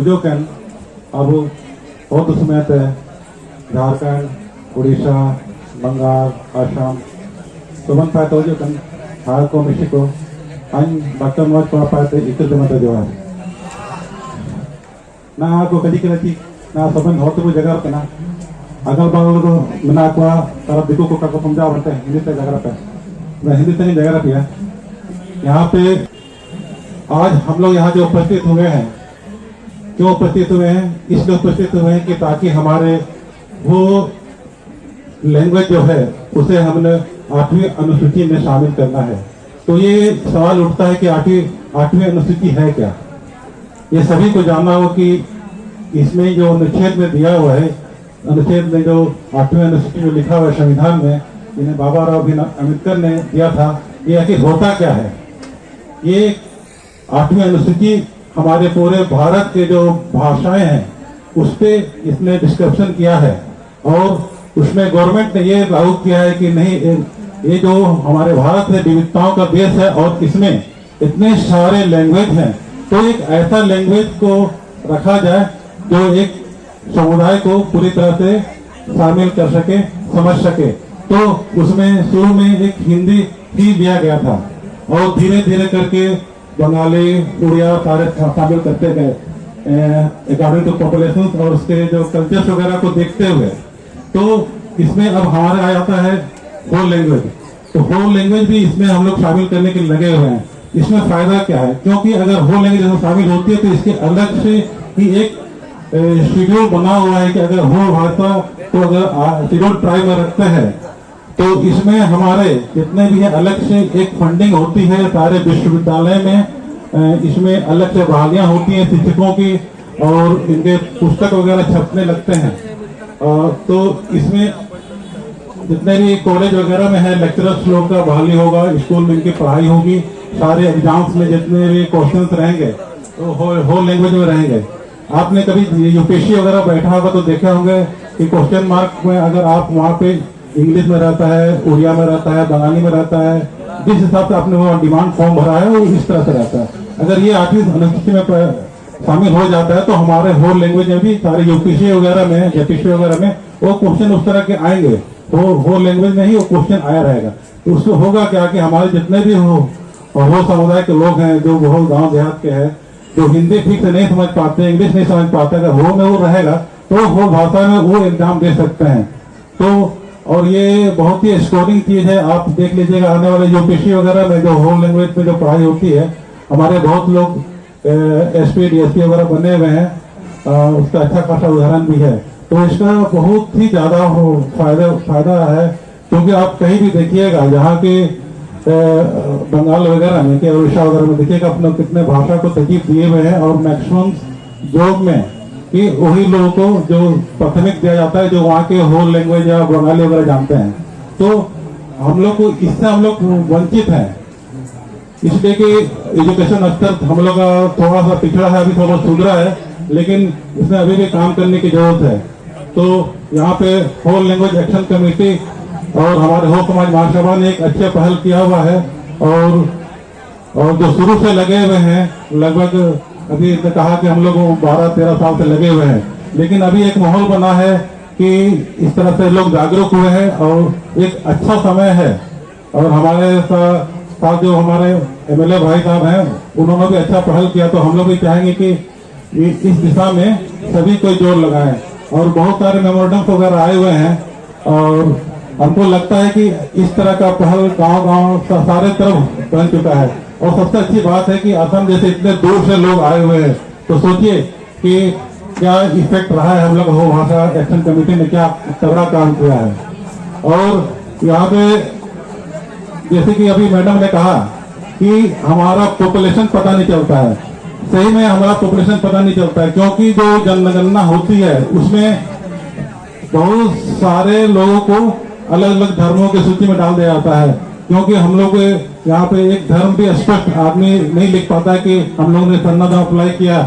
Tujukan Abu Otu Sumete Jharkhand, Odisha, Bengal, Assam. Suban Pai Tujukan Harko Mexico and Dr. Moj Papa Itu Demata Jawar. Na aku kadi na Suban Hotu Jagar Kana. अगल बगल को मना को तरफ दिखो को काको समझा बनते हैं हिंदी से जगह पे मैं हिंदी से नहीं जगह पे है यहाँ पे आज हम लोग यहाँ जो उपस्थित हुए हैं क्यों उपस्थित हुए हैं इसलिए उपस्थित हुए हैं कि ताकि हमारे वो लैंग्वेज जो है उसे हमने 8वीं अनुसूची में शामिल करना है। तो ये सवाल उठता है कि 8वीं अनुसूची है क्या। ये सभी को जानना हो कि इसमें जो अनुच्छेद में दिया हुआ है अनुच्छेद में जो 8वीं अनुसूची में लिखा हुआ है संविधान में जिन्हें बाबा राव अम्बेडकर ने दिया था ये आखिर होता क्या है। ये 8वीं अनुसूची हमारे पूरे भारत के जो भाषाएं हैं उस पे इसने डिस्क्रिप्शन किया है और उसमें गवर्नमेंट ने ये लागू किया है कि नहीं ये जो हमारे भारत है विविधताओं का देश है और इसमें इतने सारे लैंग्वेज हैं तो एक ऐसा लैंग्वेज को रखा जाए जो एक समुदाय को पूरी तरह से शामिल कर सके समझ सके। तो उसमें शुरू में एक हिंदी ही दिया गया था और धीरे धीरे करके बंगाली उड़िया सारे शामिल करते गए अकॉर्डिंग टू पॉपुलेशन और उसके जो कल्चर्स वगैरह को देखते हुए। तो इसमें अब हमारे आ जाता है होल लैंग्वेज। तो होल लैंग्वेज भी इसमें हम लोग शामिल करने के लिए लगे हुए हैं। इसमें फायदा क्या है क्योंकि अगर होल लैंग्वेज शामिल होती है तो इसके अलग से ही एक शेड्यूल बना हुआ है कि अगर हो भाषा तो अगर शेड्यूल ट्राइब में रखते हैं तो इसमें हमारे जितने भी है अलग से एक फंडिंग होती है सारे विश्वविद्यालय में इसमें अलग से बहालियां होती हैं शिक्षकों की और इनके पुस्तक वगैरह छपने लगते हैं। तो इसमें जितने भी कॉलेज वगैरह में है लेक्चरर्स लोग का बहाली होगा स्कूल में इनकी पढ़ाई होगी सारे एग्जाम्स में जितने भी क्वेश्चन रहेंगे तो होल लैंग्वेज में रहेंगे। आपने कभी यूपीएससी वगैरह बैठा होगा तो देखे होंगे कि क्वेश्चन मार्क में अगर आप वहाँ पे इंग्लिश में रहता है उड़िया में रहता है बंगाली में रहता है जिस हिसाब से आपने वो डिमांड फॉर्म भरा है वो इस तरह से रहता है। अगर ये 8वीं अनुसूची में शामिल हो जाता है तो हमारे होल लैंग्वेज में भी सारे यूपीएससी वगैरह में जेपीएससी वगैरह में वो क्वेश्चन उस तरह के आएंगे होल लैंग्वेज में ही वो क्वेश्चन आया रहेगा। तो उससे होगा क्या कि हमारे जितने भी वो समुदाय के लोग हैं जो बहुत गाँव देहात के हैं जो हिंदी ठीक से नहीं समझ पाते इंग्लिश नहीं समझ पाते अगर वो में वो रहेगा तो वो भाषा में वो एग्जाम दे सकते हैं। तो और ये बहुत ही स्कोरिंग चीज है। आप देख लीजिएगा आने वाले यूपीएससी वगैरह में जो होल लैंग्वेज में जो पढ़ाई होती है हमारे बहुत लोग एसपी डीएसपी वगैरह बने हुए हैं उसका अच्छा खासा उदाहरण भी है। तो इसका बहुत ही ज्यादा फायदा है क्योंकि आप कहीं भी देखिएगा जहाँ के बंगाल वगैरह में के उड़ीसा वगैरह में देखिएगा अपने कितने भाषा को तरजीह दिए हुए हैं और मैक्सिमम जॉब में कि वही लोगों को जो प्राथमिक दिया जाता है जो वहाँ के होल लैंग्वेज या बंगाली वगैरह जानते हैं। तो हम लोग को इससे हम लोग वंचित हैं इसलिए कि एजुकेशन स्तर हम लोग का थोड़ा सा पिछड़ा है अभी थोड़ा सुधरा है लेकिन इसमें अभी भी काम करने की जरूरत है। तो यहाँ पे होल लैंग्वेज एक्शन कमेटी और हमारे हो समाज महासभा ने एक अच्छे पहल किया हुआ है और जो शुरू से लगे हुए हैं लगभग अभी इसने कहा कि हम लोग 12-13 साल से लगे हुए हैं लेकिन अभी एक माहौल बना है कि इस तरह से लोग जागरूक हुए हैं और एक अच्छा समय है। और हमारे साथ जो हमारे एमएलए भाई साहब हैं उन्होंने भी अच्छा पहल किया तो हम लोग भी चाहेंगे कि इस दिशा में सभी कोई जोर लगाएं और बहुत सारे मेमोरेंडम्स वगैरह आए हुए हैं और हमको लगता है कि इस तरह का पहल गांव सारे तरफ बन चुका है। और सबसे अच्छी बात है कि असम जैसे इतने दूर से लोग आए हुए हैं तो सोचिए कि क्या इफेक्ट रहा है हम लोग हो भाषा एक्शन कमेटी ने क्या तगड़ा काम किया है। और यहाँ पे जैसे कि अभी मैडम ने कहा कि हमारा पॉपुलेशन पता नहीं चलता है। सही में हमारा पॉपुलेशन पता नहीं चलता है क्योंकि जो जनगणना होती है उसमें बहुत सारे लोगों को अलग अलग धर्मों की सूची में डाल दिया जाता है क्योंकि हम लोग यहाँ पे एक धर्म भी स्पष्ट आदमी नहीं लिख पाता कि हम लोगों ने संविधान अप्लाई किया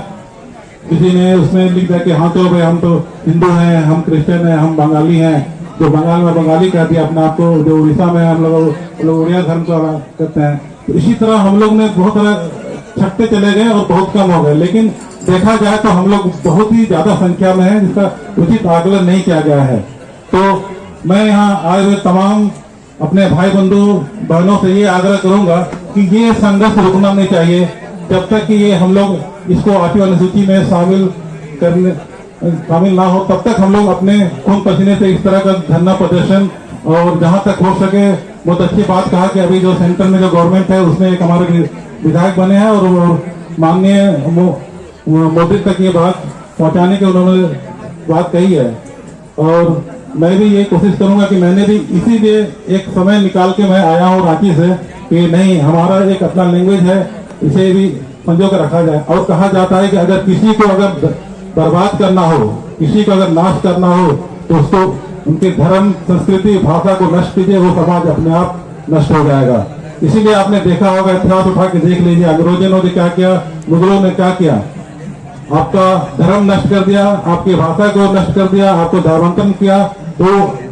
किसी ने उसमें लिख दिया कि हाँ तो भाई हम तो हिंदू हैं हम क्रिश्चियन हैं हम बंगाली हैं जो बंगाल में बंगाली कहती है अपने आप को जो उड़ीसा में हम लोग उड़िया धर्म को करते हैं। तो इसी तरह हम लोग ने बहुत सारा छटते चले गए और बहुत कम हो गए लेकिन देखा जाए तो हम लोग बहुत ही ज्यादा संख्या में हैं, जिसका उचित आकलन नहीं किया गया है। तो मैं यहाँ आए हुए तमाम अपने भाई बंधु बहनों से ये आग्रह करूंगा कि ये संघर्ष रुकना नहीं चाहिए जब तक कि ये हम लोग इसको 8वीं अनुसूची में शामिल ना हो, तब तक हम लोग अपने खून पसीने से इस तरह का धरना प्रदर्शन, और जहां तक हो सके, बहुत अच्छी बात कहा कि अभी जो सेंटर में जो गवर्नमेंट है उसमें एक हमारे विधायक बने हैं और माननीय मोदी तक ये बात पहुंचाने की उन्होंने बात कही है। और मैं भी ये कोशिश करूंगा कि मैंने भी इसीलिए एक समय निकाल के मैं आया हूँ रांची से कि नहीं, हमारा एक अपना लैंग्वेज है, इसे भी संजो कर रखा जाए। और कहा जाता है कि अगर किसी को अगर बर्बाद करना हो, किसी को अगर नाश करना हो, तो उसको उनके धर्म, संस्कृति, भाषा को नष्ट कीजिए, वो समाज अपने आप नष्ट हो जाएगा। इसीलिए आपने देखा होगा, इतिहास उठा के देख लीजिए, अंग्रेजों ने क्या किया, मुगलों ने क्या किया, आपका धर्म नष्ट कर दिया, आपकी भाषा को नष्ट कर दिया, आपको धर्मांतरण किया, तो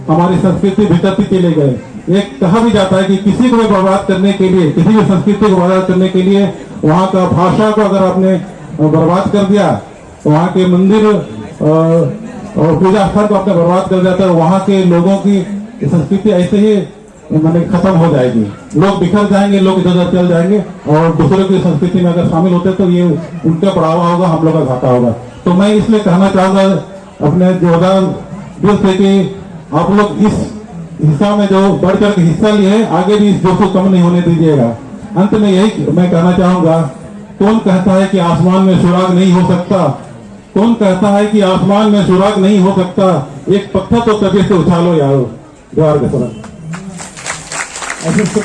हमारी संस्कृति भीतर चले गए। एक कहा भी जाता है कि किसी को भी बर्बाद करने के लिए, किसी भी संस्कृति को बर्बाद करने के लिए, वहाँ का भाषा को अगर आपने बर्बाद कर दिया, वहाँ के मंदिर और पूजा स्थल को आपने बर्बाद कर दिया, तो वहाँ के लोगों की संस्कृति ऐसे ही माने खत्म हो जाएगी। लोग बिखर जाएंगे, लोग इधर उधर चल जाएंगे, और दूसरों की संस्कृति में अगर शामिल होते तो ये उनका बढ़ावा होगा, हम लोग का घाटा होगा। तो मैं इसलिए कहना चाहूंगा अपने जोरदार दिल से कि आप लोग इस हिस्सा में जो बढ़ चढ़ के हिस्सा लिए हैं, आगे भी इस जोश को कम नहीं होने दीजिएगा। अंत में यही मैं कहना चाहूंगा, कौन कहता है कि आसमान में सुराग नहीं हो सकता? कौन कहता है कि आसमान में सुराग नहीं हो सकता? एक पत्थर तो तबीयत से उछालो यारो। जोहार के सलाम। Así es que